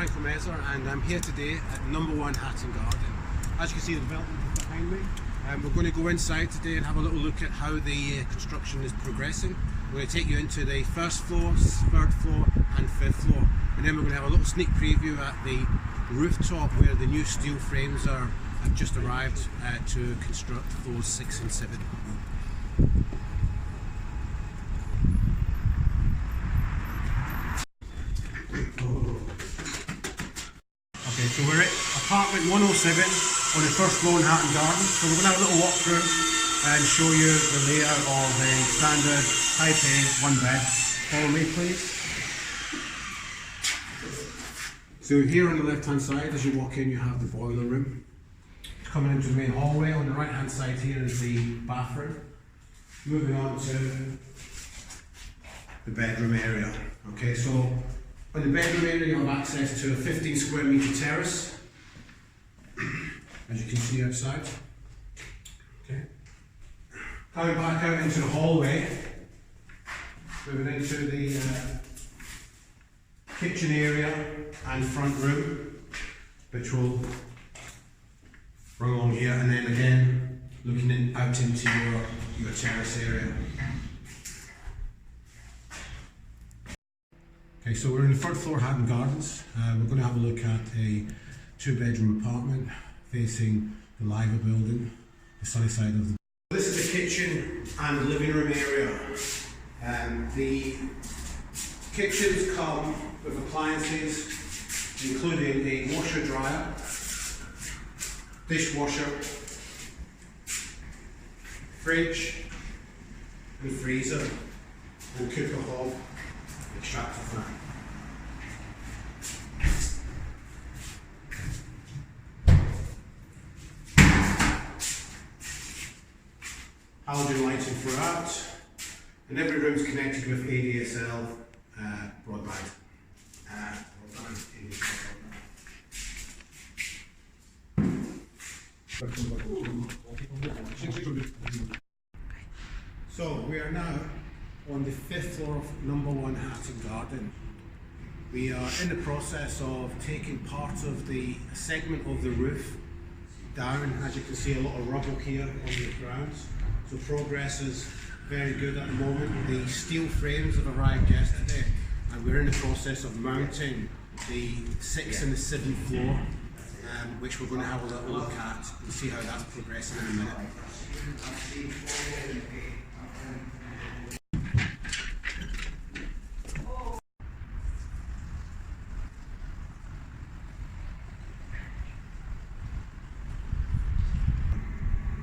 and I'm here today at number 1 Hatton Garden. As you can see, the development is behind me. We're going to go inside today and have a little look at how the construction is progressing. We're going to take you into the first floor, 3rd floor and 5th floor, and then we're going to have a little sneak preview at the rooftop where the new steel frames have just arrived to construct floors 6 and 7. Okay, so we're at apartment 107 on the 1st floor in Hatton Garden. So we're going to have a little walk through and show you the layout of a standard type A 1-bed. Follow me please. So here on the left hand side, as you walk in, you have the boiler room. Coming into the main hallway, on the right hand side here is the bathroom. Moving on to the bedroom area. Okay, so in the bedroom area you have access to a 15 square metre terrace, as you can see outside. Okay. Coming back out into the hallway, moving into the kitchen area and front room, which will run along here, and then again looking out into your terrace area. Okay, so we're in the 3rd floor Hatton Gardens. We're going to have a look at a 2-bedroom apartment facing the Liver building, the sunny side of the... This is the kitchen and living room area. The kitchens come with appliances including a washer dryer, dishwasher, fridge and freezer, and cooker hob, extractor fan. Halogen lighting throughout, and every room is connected with ADSL broadband. So we are now on the 5th floor of number 1 Hatton Garden. We are in the process of taking part of the segment of the roof down. As you can see, a lot of rubble here on the ground. So progress is very good at the moment. The steel frames have arrived yesterday, and we're in the process of mounting the 6th and the 7th floor, which we're going to have a little look at and see how that's progressing in a minute.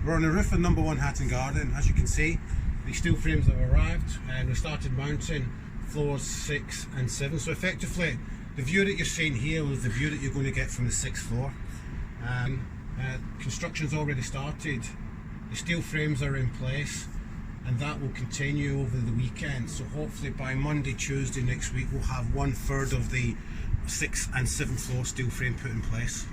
We're on the roof of number 1 Hatton Garden. As you can see, the steel frames have arrived and we started mounting floors 6 and 7. So effectively, the view that you're seeing here is the view that you're going to get from the 6th floor. Construction's already started. The steel frames are in place, and that will continue over the weekend. So hopefully by Monday, Tuesday next week, we'll have 1/3 of the 6th and 7th floor steel frame put in place.